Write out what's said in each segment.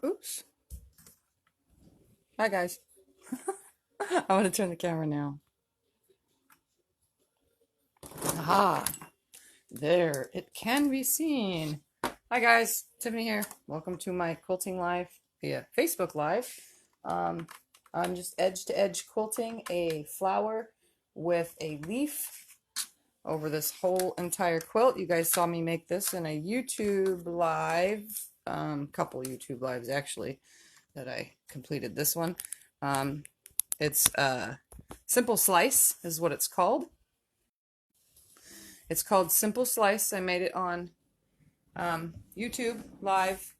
Oops. Hi guys. I want to turn the camera now. Aha. There. It can be seen. Hi guys. Tiffany here. Welcome to my quilting live via Facebook Live. I'm just edge to edge quilting a flower with a leaf over this whole entire quilt. You guys saw me make this in a YouTube live, couple YouTube lives actually, that I completed this one. It's Simple Slice is what it's called. It's called Simple Slice. I made it on YouTube live,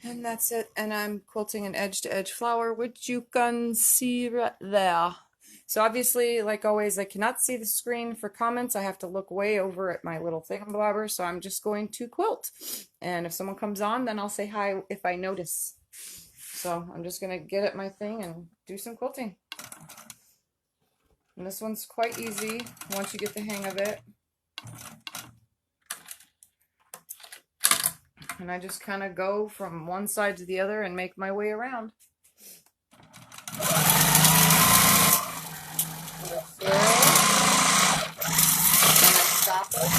and that's it. And I'm quilting an edge-to-edge flower, which you can see right there. So obviously, like always, I cannot see the screen for comments. I have to look way over at my little thingamabobber, so I'm just going to quilt. And if someone comes on, then I'll say hi if I notice. So I'm just going to get at my thing and do some quilting. And this one's quite easy once you get the hang of it. And I just kind of go from one side to the other and make my way around. And I stop it.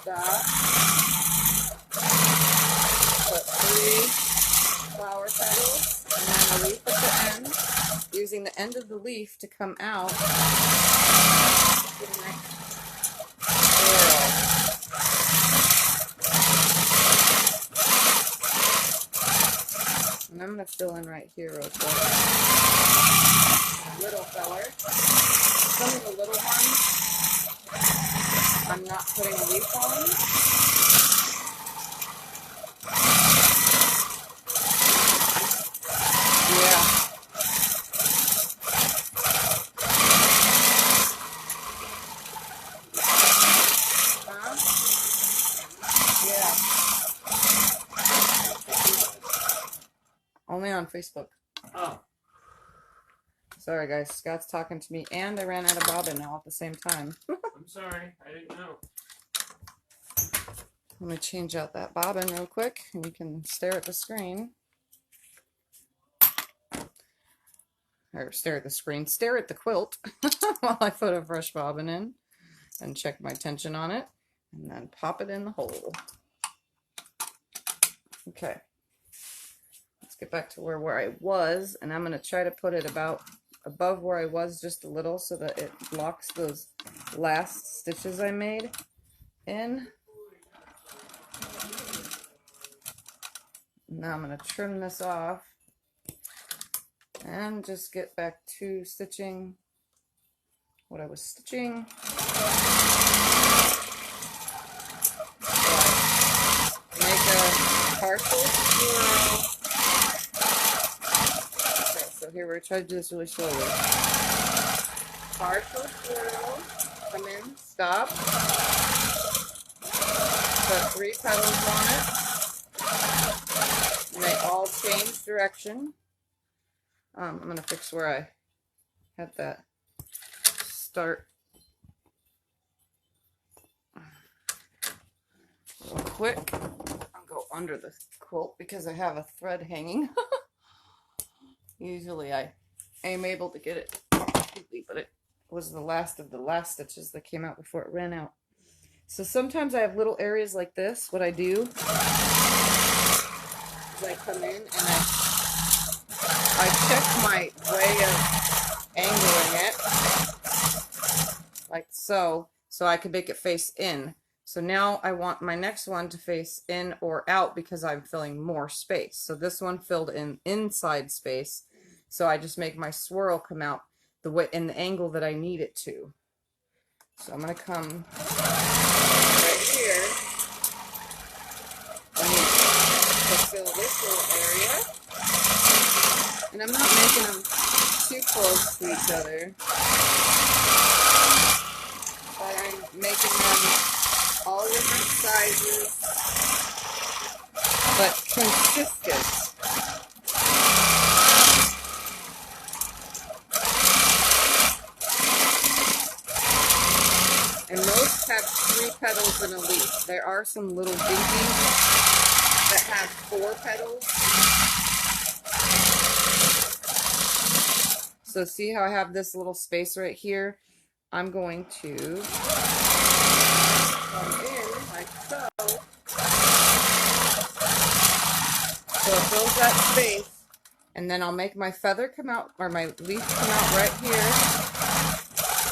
Stop. Put 3 flower petals and then a leaf at the end, using the end of the leaf to come out. And I'm going to fill in right here real quick. Little feller. Some of the little ones I'm not putting a leaf on. Yeah. Huh? Yeah. Only on Facebook. Oh. Sorry guys, Scott's talking to me and I ran out of bobbin now at the same time. I'm sorry, I didn't know. Let me change out that bobbin real quick and you can stare at the screen. Or stare at the screen, stare at the quilt while I put a fresh bobbin in and check my tension on it and then pop it in the hole. Okay, let's get back to where I was, and I'm going to try to put it about above where I was just a little so that it blocks those last stitches I made in. Now I'm going to trim this off and just get back to stitching what I was stitching. So I make a partial swirl. Okay, so here we're trying to do this really slowly. Partial swirl, come in, stop, put 3 petals on it, and they all change direction. I'm going to fix where I had that start real quick. I'll go under the quilt because I have a thread hanging. Usually I am able to get it completely, but it was the last of the last stitches that came out before it ran out. So sometimes I have little areas like this. What I do is I come in and I check my way of angling it, like so I can make it face in. So now I want my next one to face in or out because I'm filling more space. So this one filled in inside space. So I just make my swirl come out the way in the angle that I need it to. So I'm going to come right here. I need to fill this little area. And I'm not making them too close to each other, but I'm making them all different sizes, but consistent. petals in a leaf. There are some little dinkies that have 4 petals. So see how I have this little space right here? I'm going to come in like so. So it fills that space. And then I'll make my feather come out, or my leaf come out right here.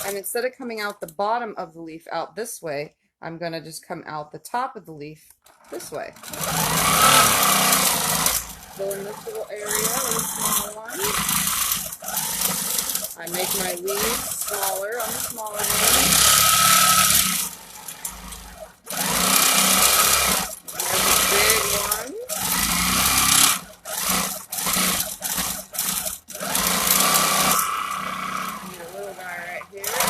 And instead of coming out the bottom of the leaf out this way, I'm going to just come out the top of the leaf this way. Fill in this little area with a small one. I make my leaves smaller on the smaller one. There's a big one. I need a little guy right here.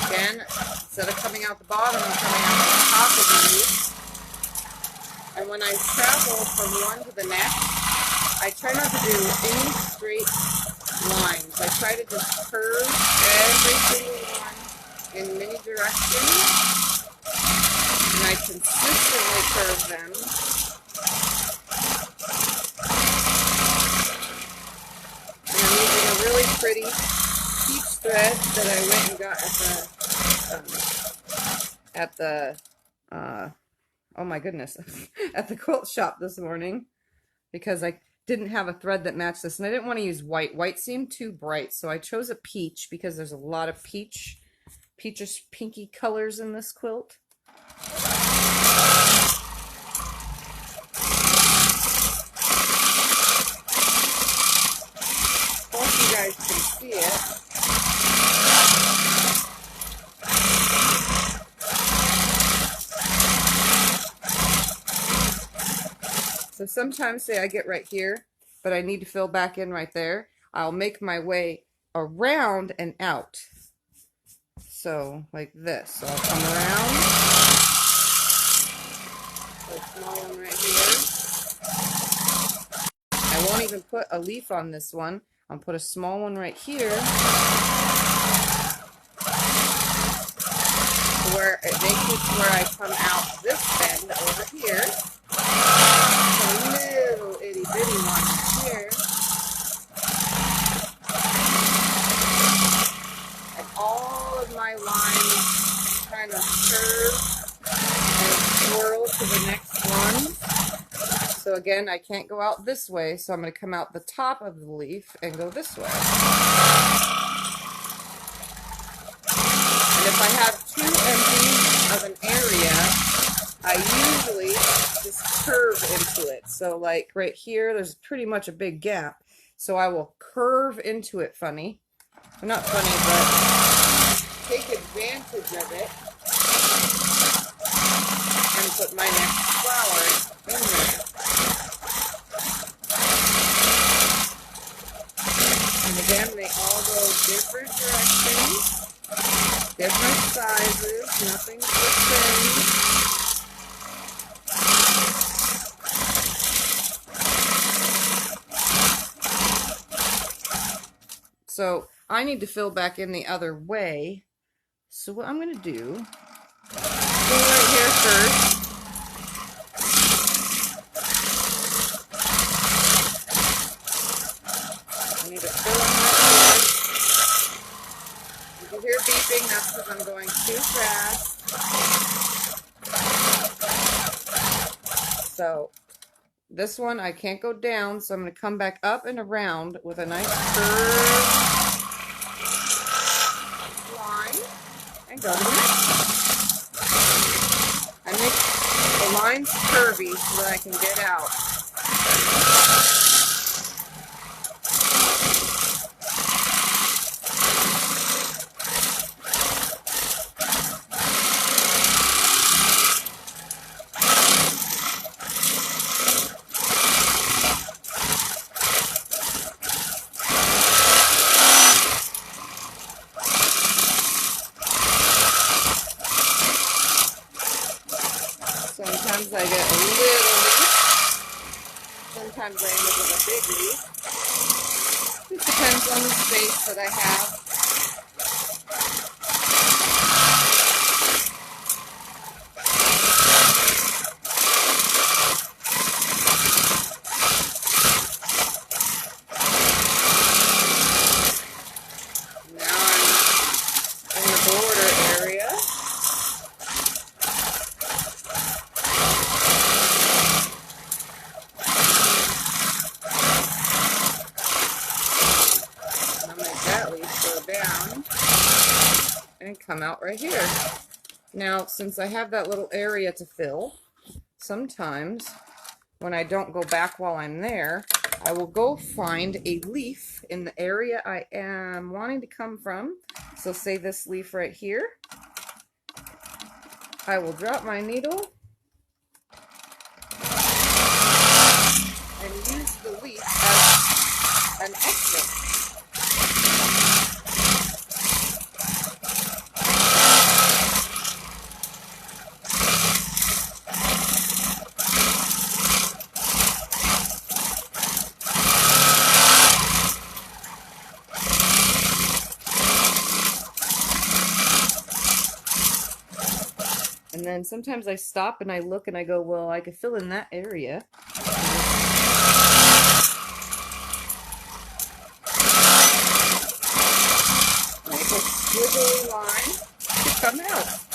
Again, instead of coming out the bottom, I'm coming out the top of the leaf. And when I travel from one to the next, I try not to do any straight lines. I try to just curve every single one in many directions. And I consistently curve them. And I'm using a really pretty peach thread that I went and got at the oh my goodness, at the quilt shop this morning, because I didn't have a thread that matched this, and I didn't want to use white. White seemed too bright, so I chose a peach because there's a lot of peachish pinky colors in this quilt. Hope you guys can see it. So sometimes, say I get right here, but I need to fill back in right there, I'll make my way around and out. So, like this. So I'll come around. So a small one right here. I won't even put a leaf on this one. I'll put a small one right here, where it makes it to where I come out this bend over here. A little itty bitty one here. And all of my lines kind of curve and swirl to the next one. So again, I can't go out this way, so I'm going to come out the top of the leaf and go this way. And if I have too empty of an area, I usually just curve into it. So like right here, there's pretty much a big gap. So I will curve into it funny. Well, not funny, but take advantage of it and put my next flower in there. And again, they all go different directions, different sizes, nothing's the same. So I need to fill back in the other way. So what I'm going to do, go right here first. I need to fill in right here. If you hear beeping, that's because I'm going too fast. So this one I can't go down, so I'm going to come back up and around with a nice curve line and go to the next one. I make the lines curvy so that I can get out. Sometimes I get a little leaf. Sometimes I end up with a big leaf. It depends on the space that I have. come out right here. Now, since I have that little area to fill, sometimes when I don't go back while I'm there, I will go find a leaf in the area I am wanting to come from. So say this leaf right here. I will drop my needle and use the leaf as an exit. And then sometimes I stop and I look and I go, well, I could fill in that area. Make a squiggly line to come out.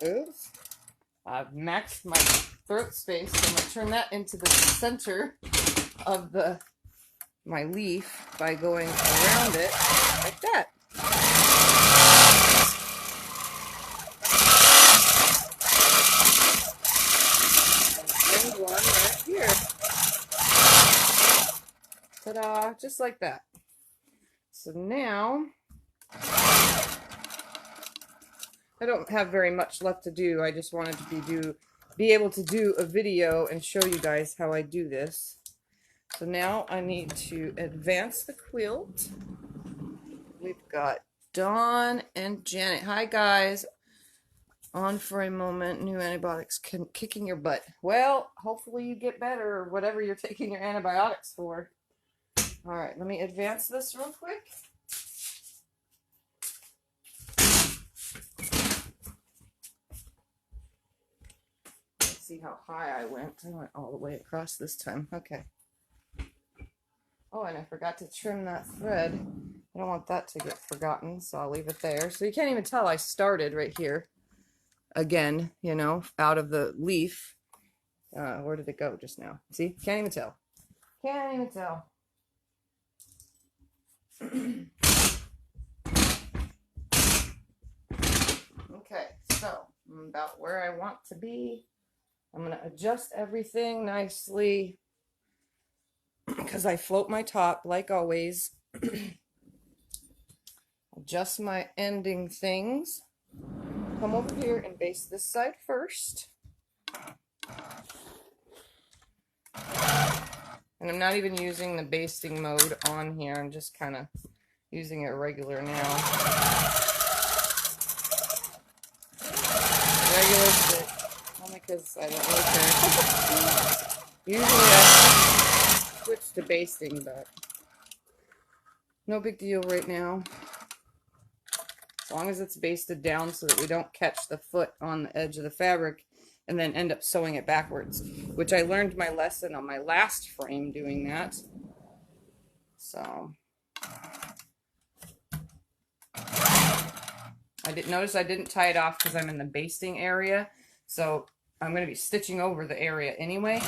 Oops. I've maxed my throat space, so I'm going to turn that into the center of my leaf by going around it like that. And one right here. Ta-da! Just like that. So now I don't have very much left to do. I just wanted to be able to do a video and show you guys how I do this. So now I need to advance the quilt. We've got Dawn and Janet. Hi guys. On for a moment. New antibiotics kicking your butt. Well, hopefully you get better or whatever you're taking your antibiotics for. All right, let me advance this real quick. See how high I went. I went all the way across this time. Okay. Oh, and I forgot to trim that thread. I don't want that to get forgotten, so I'll leave it there. So you can't even tell I started right here. Again, you know, out of the leaf. Where did it go just now? See? Can't even tell. Can't even tell. Okay, so I'm about where I want to be. I'm going to adjust everything nicely because I float my top like always. Adjust my ending things. Come over here and baste this side first. And I'm not even using the basting mode on here. I'm just kind of using it regular now. Regular stick. Only because I don't really care. Usually I switch to basting, but no big deal right now. As long as it's basted down so that we don't catch the foot on the edge of the fabric and then end up sewing it backwards, which I learned my lesson on my last frame doing that. So I didn't notice I didn't tie it off because I'm in the basting area. So I'm going to be stitching over the area anyway.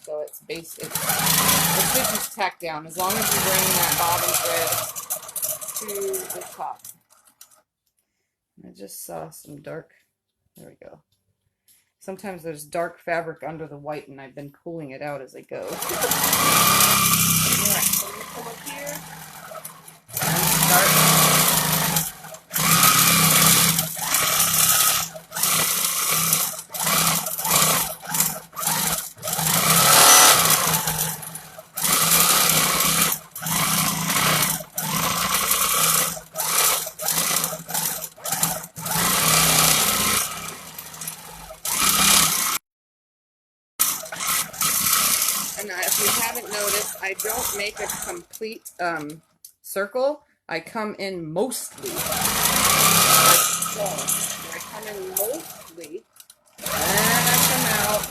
So it's the stitch is tacked down as long as you bring that bobbin thread to the top. I just saw some dark, there we go. Sometimes there's dark fabric under the white and I've been pulling it out as I go. Alright, so I'm going to come up here and start. And if you haven't noticed, I don't make a complete circle. I come in mostly like so. I come in mostly And I come out.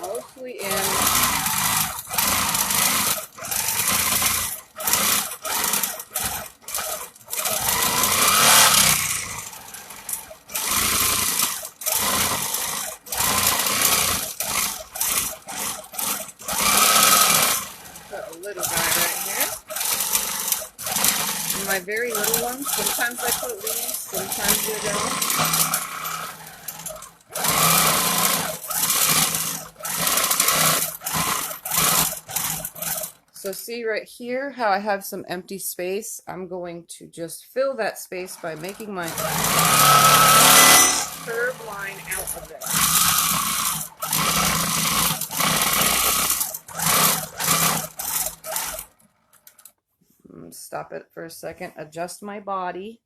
Mostly in. Little guy right here. And my very little ones, sometimes I put leaves, sometimes I don't. So see right here how I have some empty space? I'm going to just fill that space by making my curved line out of it. Stop it for a second, adjust my body.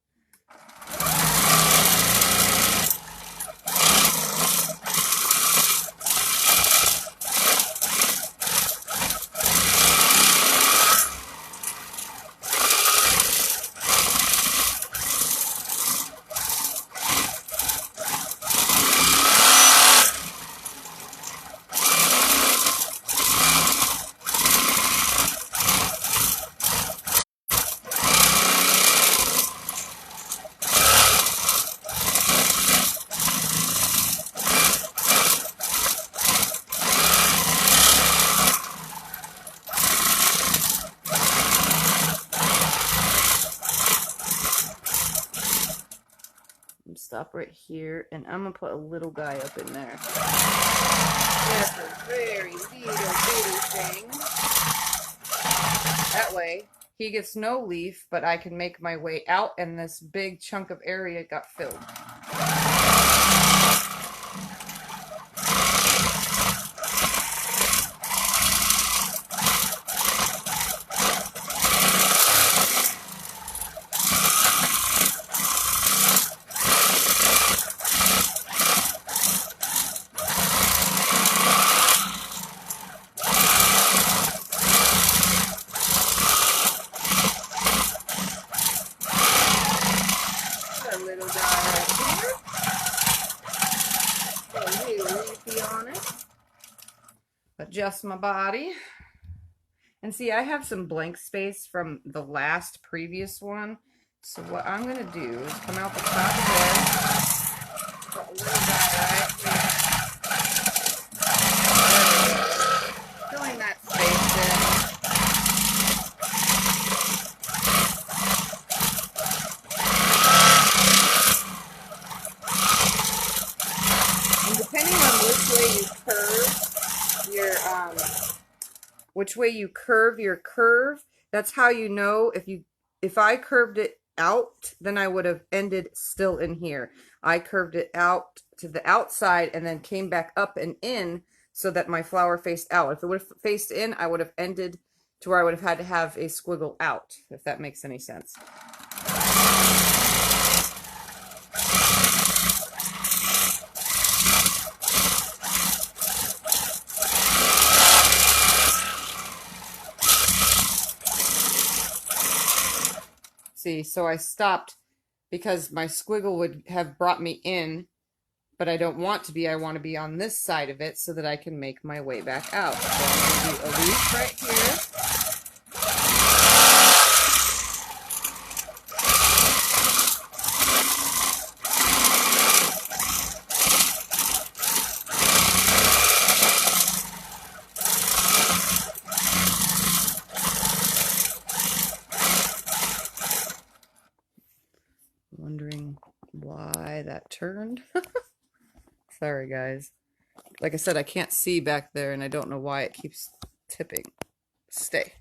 Stop right here, and I'm gonna put a little guy up in there. Just a very little bitty thing. That way, he gets no leaf, but I can make my way out, and this big chunk of area got filled. Adjust my body, and see, I have some blank space from the last previous one, so what I'm going to do is come out the top of there, put a little guy right here. There we go. Filling that space in. And depending on which way you curve your curve, that's how you know. If I curved it out, then I would have ended still in here. I curved it out to the outside and then came back up and in so that my flower faced out. If it would have faced in, I would have ended to where I would have had to have a squiggle out, if that makes any sense. See, so I stopped because my squiggle would have brought me in, but I don't want to be. I want to be on this side of it so that I can make my way back out. So I'm going to do a leaf right here. Wondering why that turned. Sorry guys, like I said, I can't see back there and I don't know why it keeps tipping. Stay.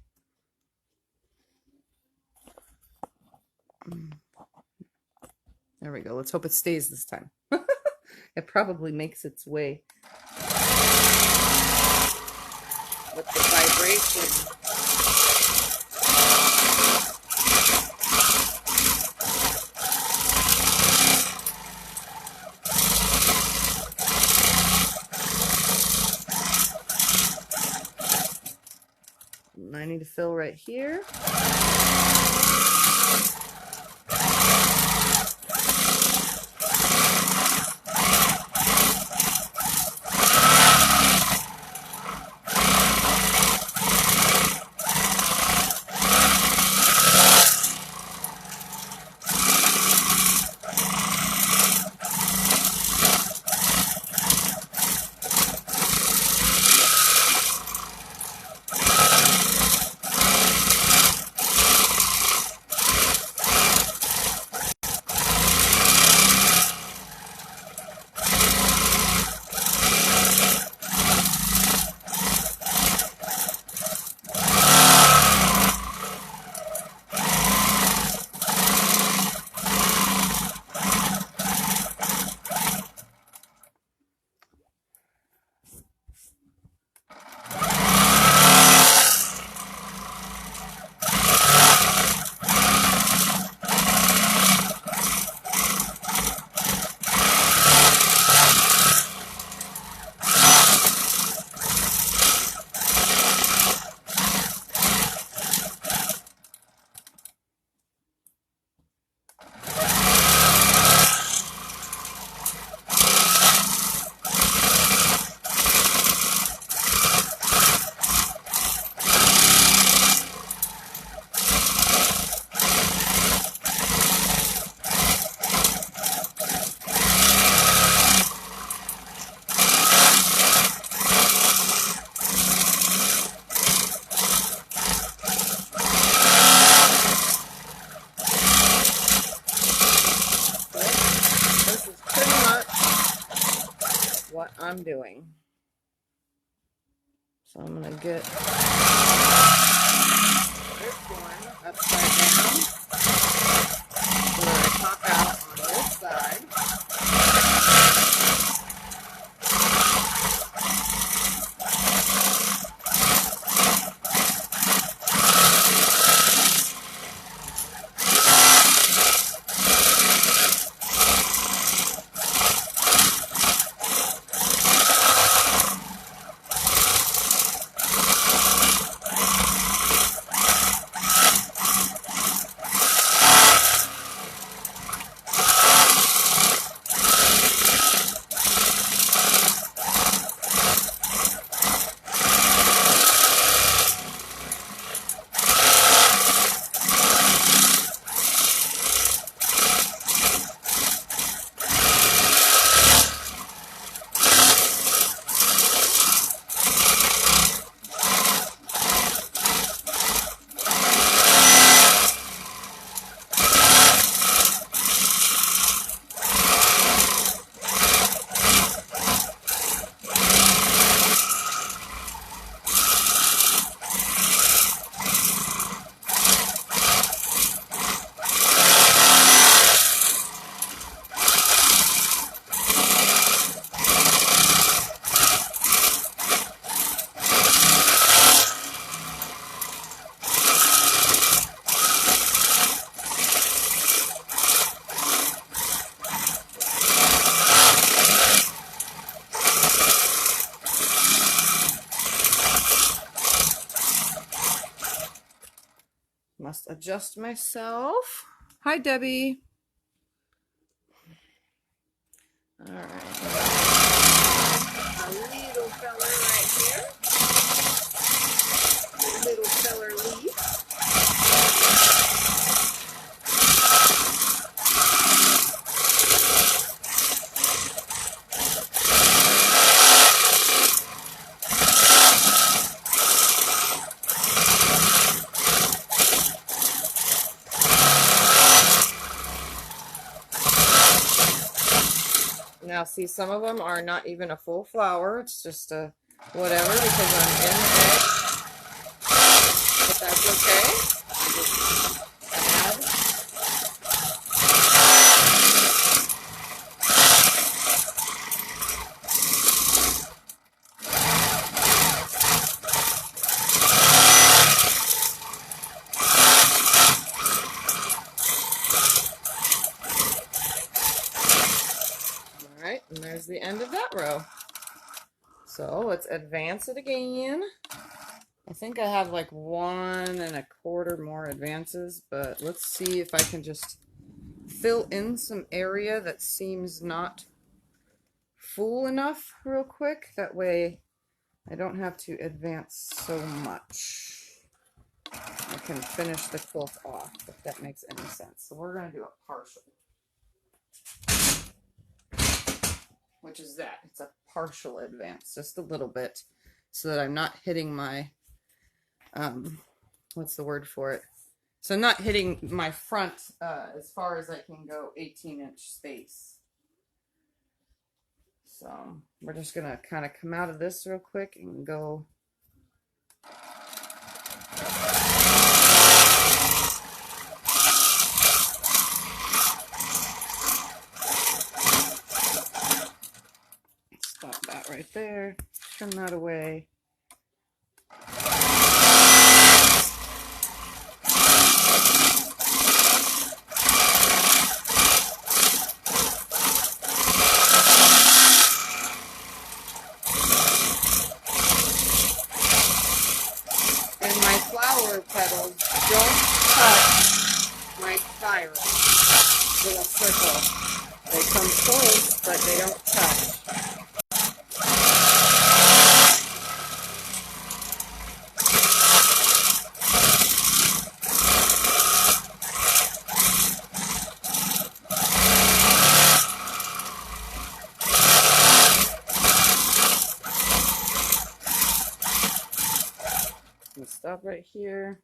There we go. Let's hope it stays this time. It probably makes its way with the vibration. And I need to fill right here. What I'm doing. So I'm going to get this one upside down so that I pop out on this side. Must adjust myself. Hi, Debbie. All right. A little feller right here. A little feller leaf. Now see, some of them are not even a full flower. It's just a whatever because I'm in the egg. But that's okay. I just add. And there's the end of that row. So let's advance it again. I think I have like 1¼ more advances, but let's see if I can just fill in some area that seems not full enough real quick. That way I don't have to advance so much. I can finish the quilt off, if that makes any sense. So we're going to do a partial, which is that. It's a partial advance, just a little bit, so that I'm not hitting my, what's the word for it? So I'm not hitting my front as far as I can go 18-inch space. So we're just going to kind of come out of this real quick and go. Stop that right there. Trim that away. Petals don't touch my spiral little circle. They come close, but they don't touch. Stop right here,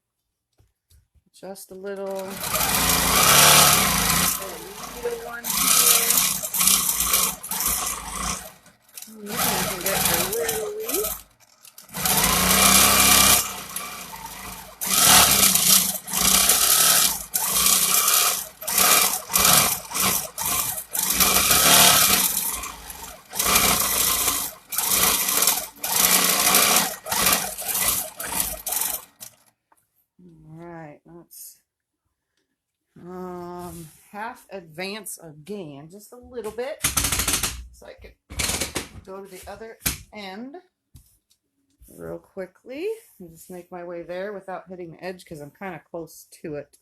just a little one here. This one can get a little weak. Half advance again, just a little bit, so I can go to the other end real quickly and just make my way there without hitting the edge because I'm kind of close to it.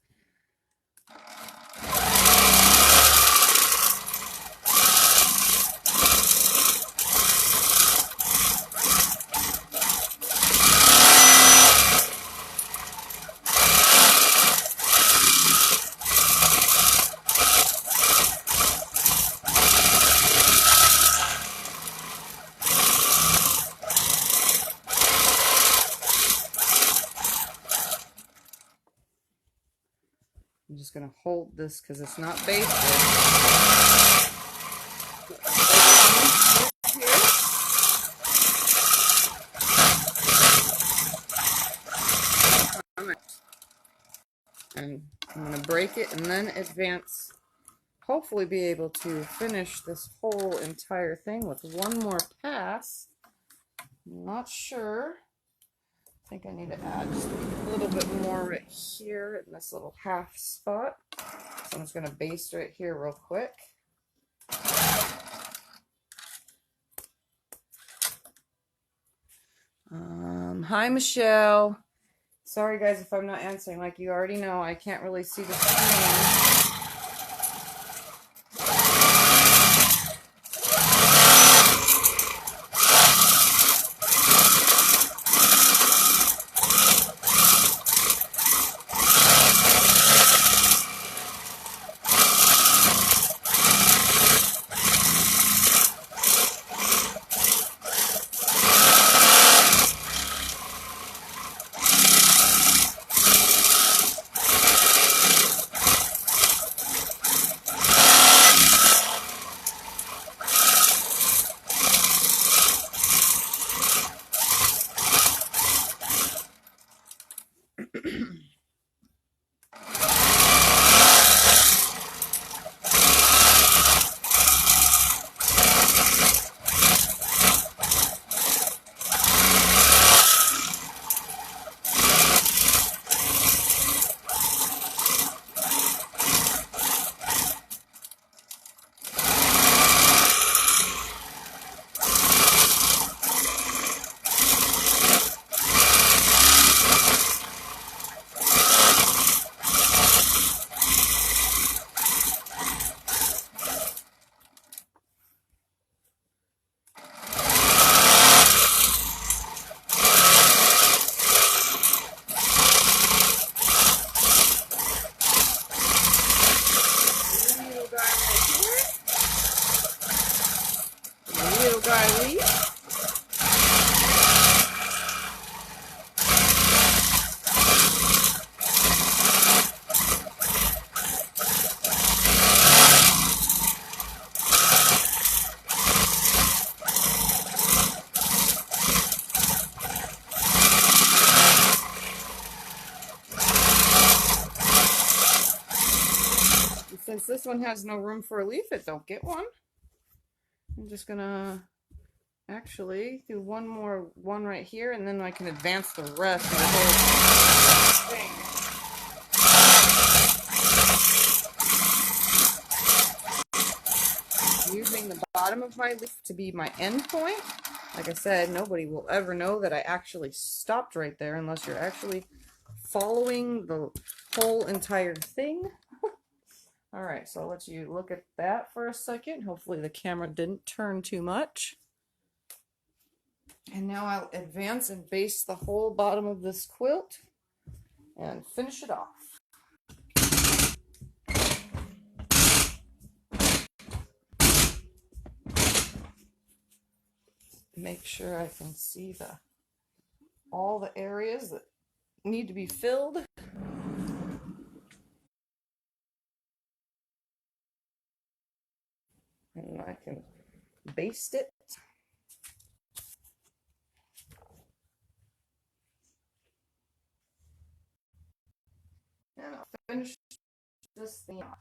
I'm just going to hold this because it's not basted. And I'm going to break it and then advance. Hopefully be able to finish this whole entire thing with one more pass. I'm not sure. I think I need to add just a little bit more right here in this little half spot. So I'm just going to baste right here real quick. Hi, Michelle. Sorry, guys, if I'm not answering. Like you already know, I can't really see the screen. since this one has no room for a leaf, it don't get one. I'm just gonna actually do one right here, and then I can advance the rest of the whole thing. Using the bottom of my leaf to be my end point. Like I said, nobody will ever know that I actually stopped right there unless you're actually following the whole entire thing. All right, so I'll let you look at that for a second. Hopefully the camera didn't turn too much. And now I'll advance and baste the whole bottom of this quilt and finish it off. Make sure I can see all the areas that need to be filled. And I can baste it. And I'll finish this thing off.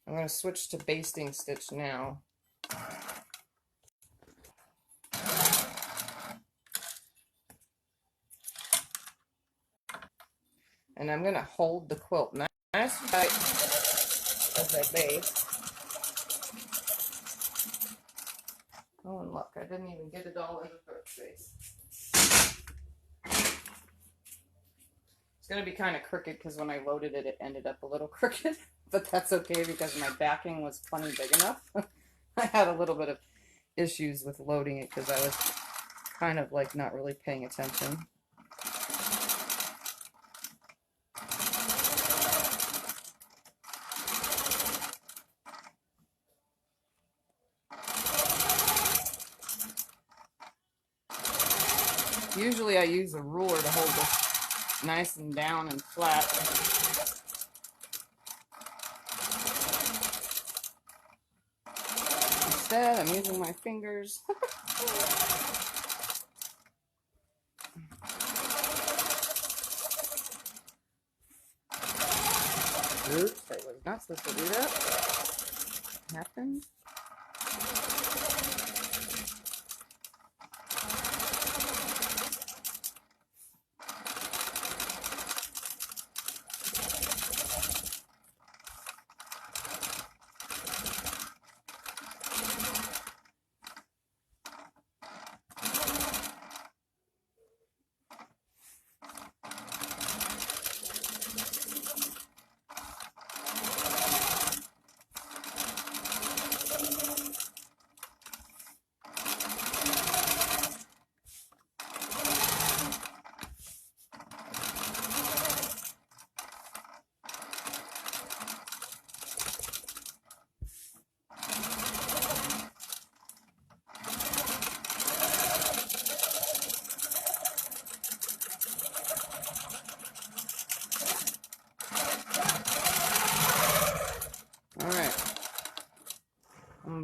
I'm going to switch to basting stitch now. And I'm going to hold the quilt nice and tight as I baste. Oh, and look, I didn't even get it all in the throat space. It's going to be kind of crooked because when I loaded it, it ended up a little crooked. But that's okay because my backing was plenty big enough. I had a little bit of issues with loading it because I was kind of like not really paying attention. Usually I use a ruler to hold this nice and down and flat. Instead, I'm using my fingers. Oops, I was not supposed to do that. What happened?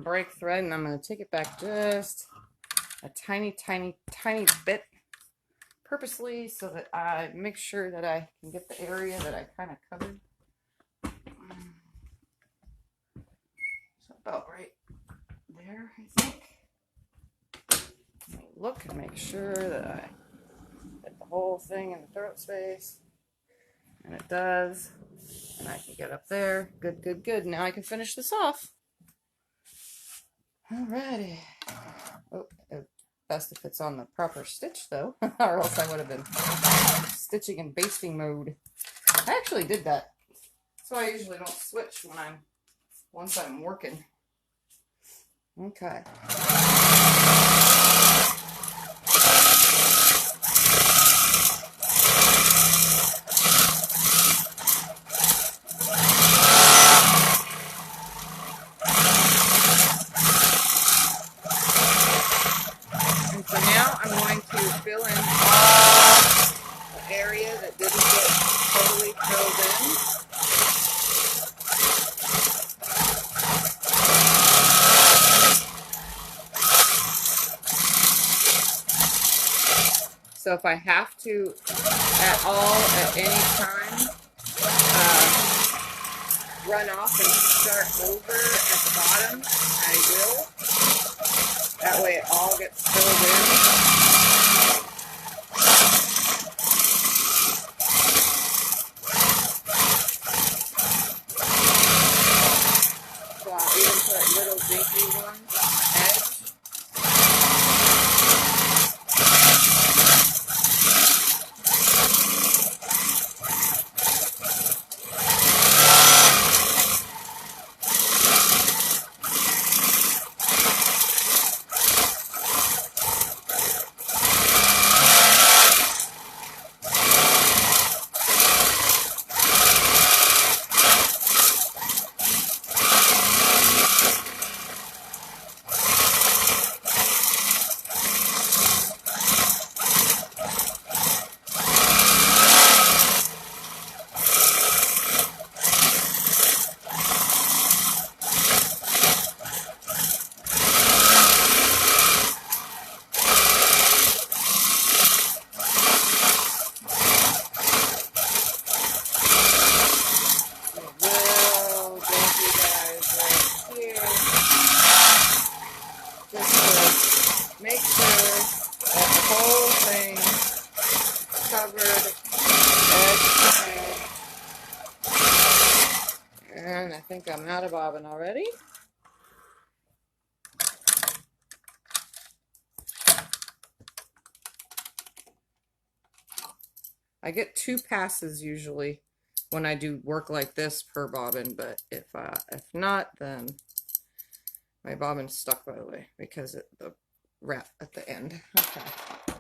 Break thread, and I'm going to take it back just a tiny bit purposely so that I make sure that I can get the area that I kind of covered. So about right there, I think. Let me look and make sure that I get the whole thing in the throat space. And it does. And I can get up there. Good, good, good. Now I can finish this off. Alrighty. Oh, best if it's on the proper stitch though, or else I would have been stitching in basting mode. I actually did that, so I usually don't switch when once I'm working. Okay. So if I have to at all at any time, run off and start over at the bottom, I will. That way it all gets filled in. So I'll even put little dinky ones on the edge. Make sure that the whole thing is covered edge to edge. And I think I'm out of bobbin already. I get 2 passes usually when I do work like this per bobbin, but if not, then my bobbin's stuck, by the way, because the wrap at the end. Okay.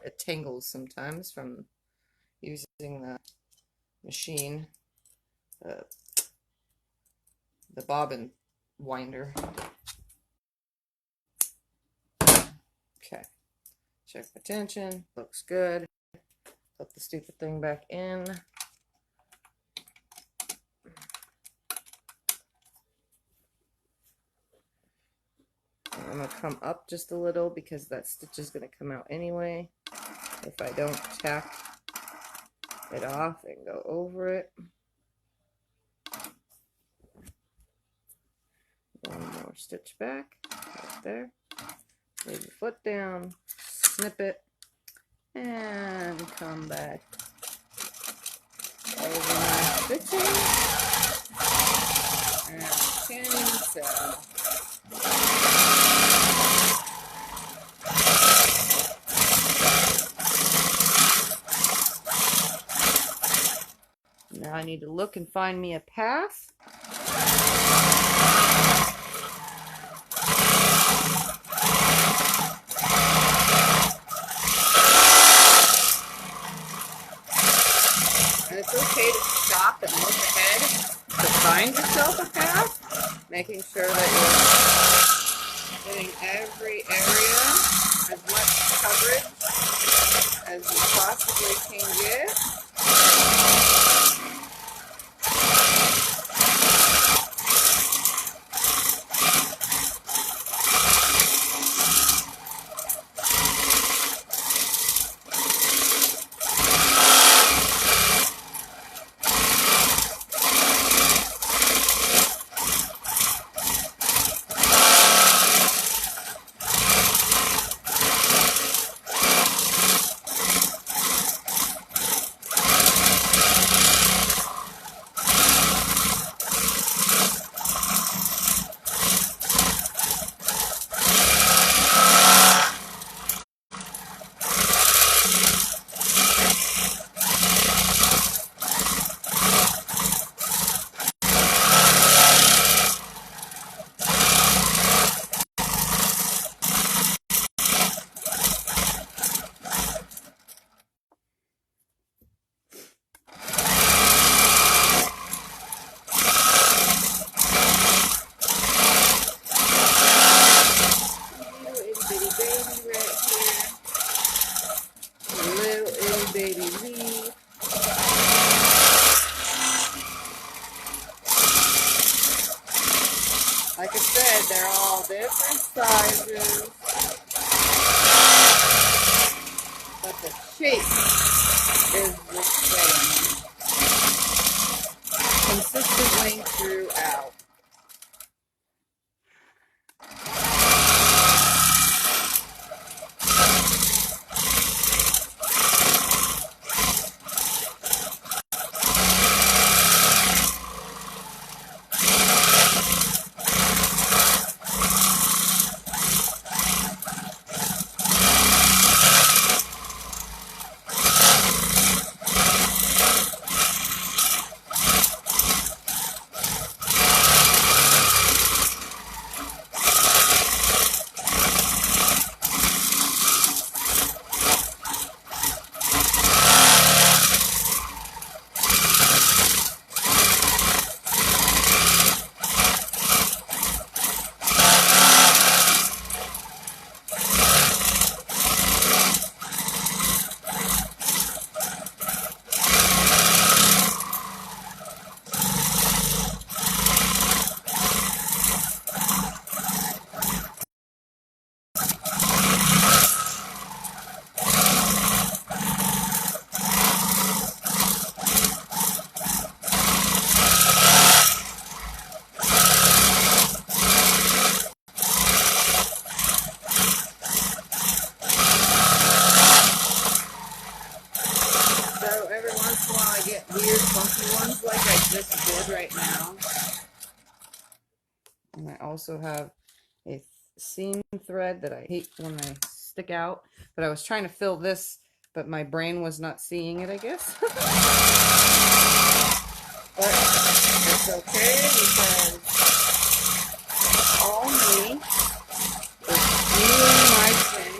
It tangles sometimes from using the machine, the bobbin winder. Okay. Check the tension. Looks good. Put the stupid thing back in. I'm going to come up just a little because that stitch is going to come out anyway if I don't tack it off and go over it. One more stitch back, right there. Lay your foot down, snip it, and come back over my stitching and pin sew. Now I need to look and find me a path. And it's okay to stop and look ahead to find yourself a path, making sure that you're getting every area, as much coverage as you possibly can get. Like I said, they're all different sizes, but the shape is the same. ones like I just did right now. And I also have a seam thread that I hate when they stick out. But I was trying to fill this, but my brain was not seeing it, I guess. But it's okay because it's all me. It's doing my thing.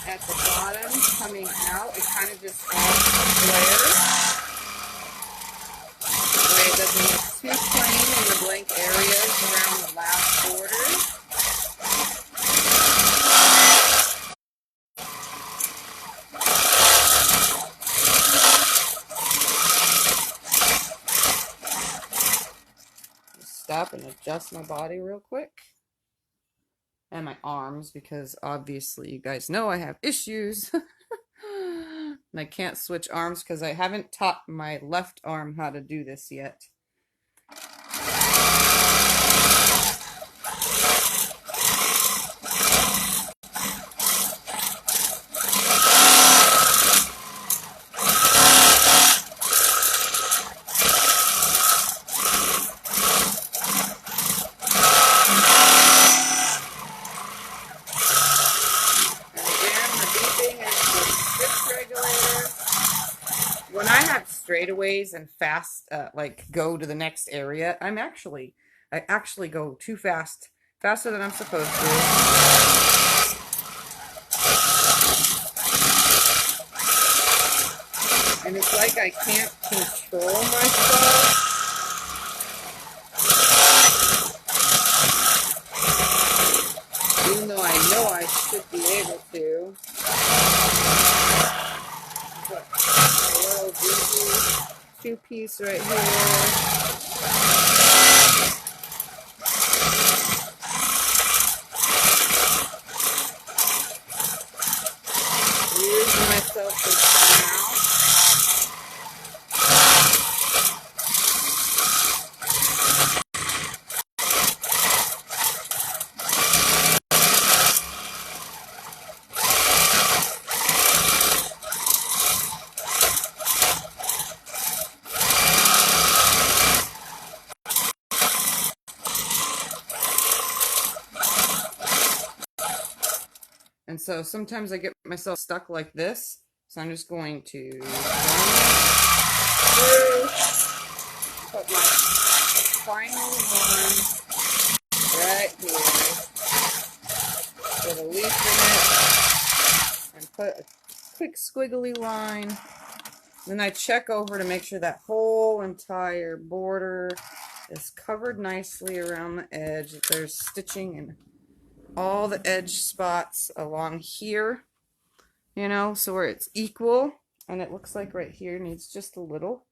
At the bottom coming out, it kind of just adds a flare. That way it doesn't look too plain in the blank areas around the last border. Stop and adjust my body real quick. And my arms, because obviously you guys know I have issues. And I can't switch arms because I haven't taught my left arm how to do this yet. When I have straightaways and fast, like go to the next area, I actually go too fast, faster than I'm supposed to. And it's like I can't control myself. Even though I know I should be able to. But a little goofy two-piece right here. Using myself to come out. And so sometimes I get myself stuck like this. So I'm just going to put my final one right here. Put a leaf in it and put a quick squiggly line. Then I check over to make sure that whole entire border is covered nicely around the edge. That there's stitching and all the edge spots along here, you know, so where it's equal. And it looks like right here needs just a little.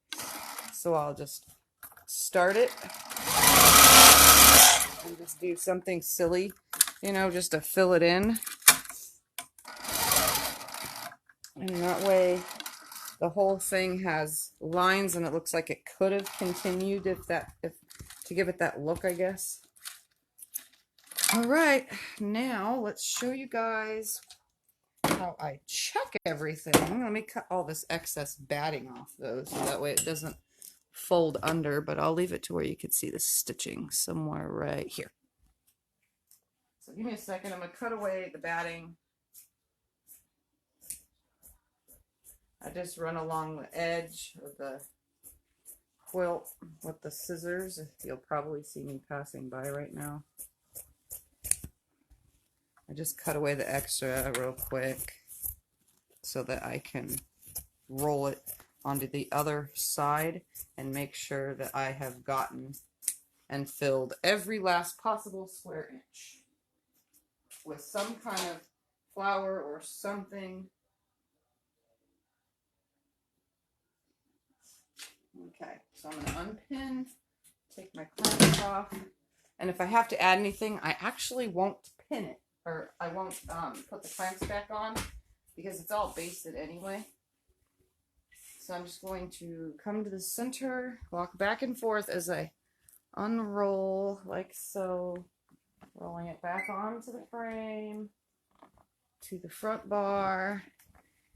So I'll just start it and just do something silly, you know, just to fill it in. And that way the whole thing has lines and it looks like it could have continued if to give it that look, I guess. All right, now let's show you guys how I check everything. Let me cut all this excess batting off though, so that way it doesn't fold under, but I'll leave it to where you can see the stitching somewhere right here. So give me a second, I'm gonna cut away the batting. I just run along the edge of the quilt with the scissors. You'll probably see me passing by right now. I just cut away the extra real quick so that I can roll it onto the other side and make sure that I have gotten and filled every last possible square inch with some kind of flower or something. Okay, so I'm going to unpin, take my clamps off, and if I have to add anything, I actually won't pin it, or I won't put the clamps back on because it's all basted anyway. So I'm just going to come to the center, walk back and forth as I unroll like so, rolling it back onto the frame, to the front bar,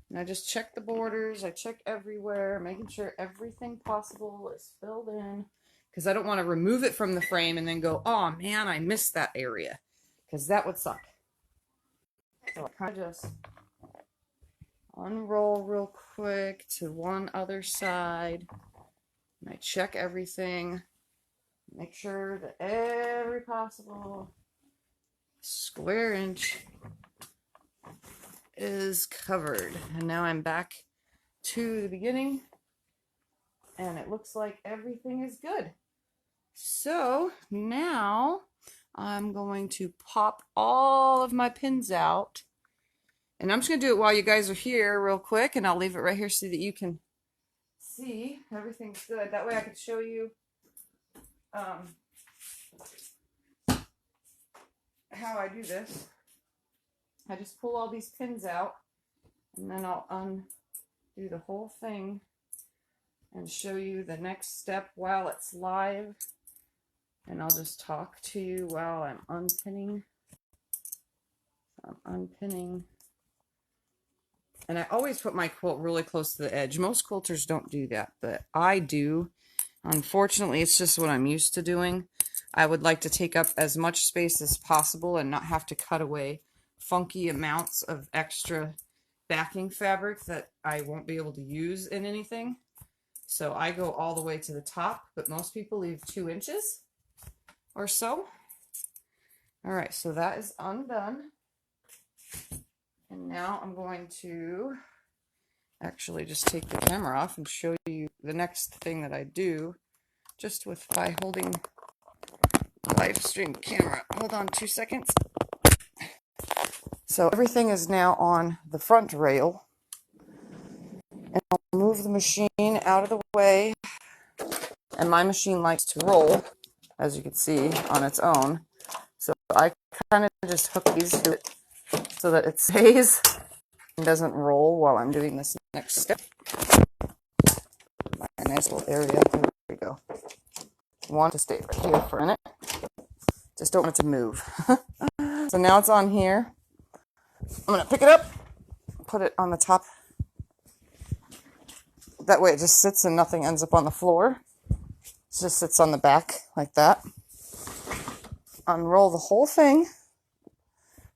and I just check the borders, I check everywhere, making sure everything possible is filled in, because I don't want to remove it from the frame and then go, oh man, I missed that area, because that would suck. So I kind of just unroll real quick to one other side, and I check everything, make sure that every possible square inch is covered. And now I'm back to the beginning, and it looks like everything is good. So now I'm going to pop all of my pins out, and I'm just going to do it while you guys are here real quick, and I'll leave it right here so that you can see everything's good. That way I can show you how I do this. I just pull all these pins out, and then I'll undo the whole thing and show you the next step while it's live. And I'll just talk to you while I'm unpinning. I'm unpinning. And I always put my quilt really close to the edge. Most quilters don't do that, but I do. Unfortunately, it's just what I'm used to doing. I would like to take up as much space as possible and not have to cut away funky amounts of extra backing fabric that I won't be able to use in anything. So I go all the way to the top, but most people leave 2 inches or so. All right, so that is undone. And now I'm going to actually just take the camera off and show you the next thing that I do just by holding the live stream camera. Hold on 2 seconds. So everything is now on the front rail, and I'll move the machine out of the way, and my machine likes to roll, as you can see, on its own. So I kind of just hook these to it so that it stays and doesn't roll while I'm doing this next step. My nice little area. There we go. Want to stay right here for a minute. Just don't want it to move. So now it's on here. I'm going to pick it up, put it on the top. That way it just sits and nothing ends up on the floor. It just sits on the back like that. Unroll the whole thing,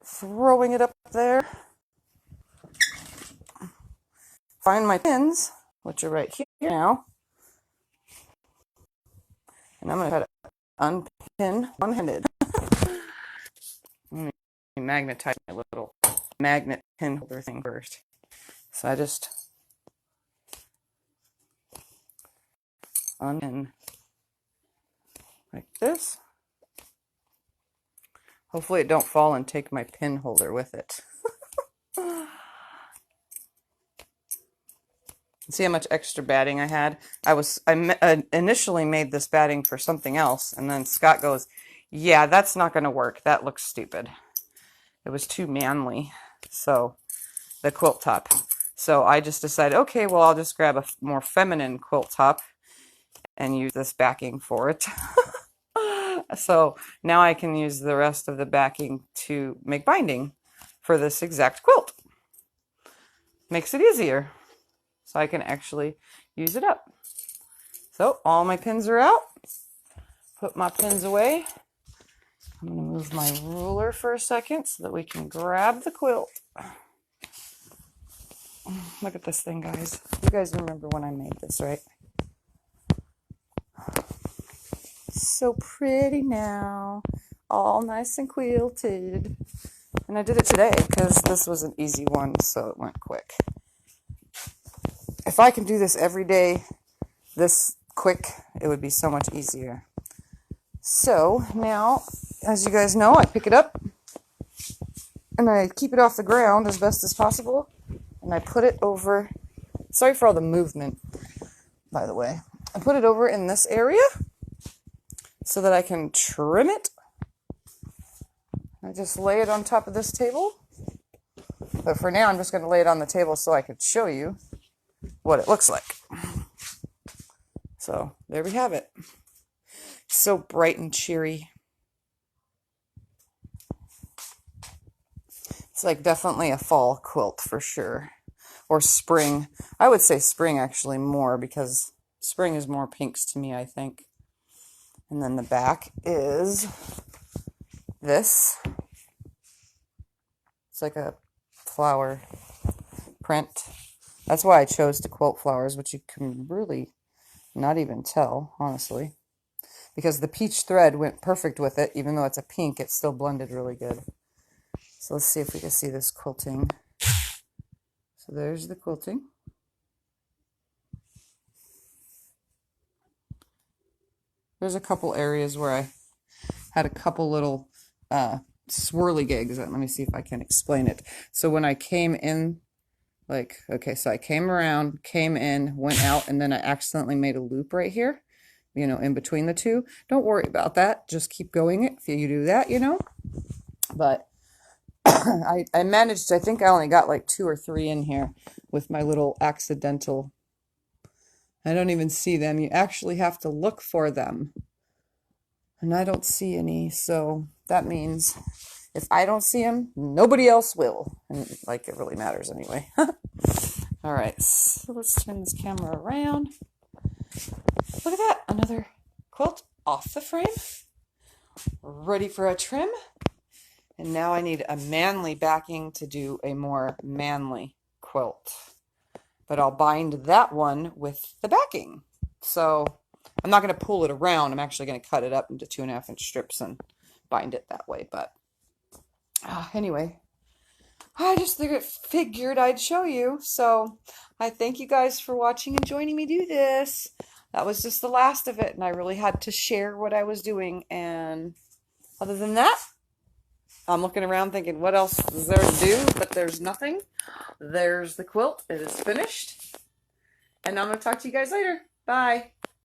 throwing it up there. Find my pins, which are right here now. And I'm going to try to unpin one-handed. Let me magnetize my little magnet pin holder thing first. So I just unpin like this. Hopefully it don't fall and take my pin holder with it. See how much extra batting I had? I initially made this batting for something else, and then Scott goes, yeah, that's not going to work. That looks stupid. It was too manly. So, the quilt top. So I just decided, okay, well, I'll just grab a more feminine quilt top and use this backing for it. So now I can use the rest of the backing to make binding for this exact quilt. Makes it easier. So I can actually use it up. So all my pins are out. Put my pins away. I'm going to move my ruler for a second so that we can grab the quilt. Look at this thing, guys. You guys remember when I made this, right? So pretty now. All nice and quilted. And I did it today because this was an easy one, so it went quick. If I can do this every day, this quick, it would be so much easier. So now, as you guys know, I pick it up and I keep it off the ground as best as possible. And I put it over, sorry for all the movement, by the way. I put it over in this area so that I can trim it. I just lay it on top of this table. But for now, I'm just going to lay it on the table so I could show you what it looks like. So there we have it. So bright and cheery. It's like definitely a fall quilt for sure. Or spring. I would say spring actually more because spring is more pinks to me, I think. And then the back is this. It's like a flower print. That's why I chose to quilt flowers, which you can really not even tell, honestly. Because the peach thread went perfect with it. Even though it's a pink, it still blended really good. So let's see if we can see this quilting. So there's the quilting. There's a couple areas where I had a couple little swirly gigs. Let me see if I can explain it. So when I came in, like, okay, so I came around, came in, went out, and then I accidentally made a loop right here, you know, in between the two. Don't worry about that. Just keep going it if you do that, you know. But I managed, I think I only got like 2 or 3 in here with my little accidental. I don't even see them. You actually have to look for them. And I don't see any, so that means if I don't see them, nobody else will. And like it really matters anyway. All right, so let's turn this camera around. Look at that, another quilt off the frame, ready for a trim. And now I need a manly backing to do a more manly quilt. But I'll bind that one with the backing. So I'm not going to pull it around. I'm actually going to cut it up into 2.5-inch strips and bind it that way. But anyway, I just figured I'd show you. So I thank you guys for watching and joining me do this. That was just the last of it. And I really had to share what I was doing. And other than that, I'm looking around thinking, what else is there to do? But there's nothing. There's the quilt. It is finished. And I'm going to talk to you guys later. Bye.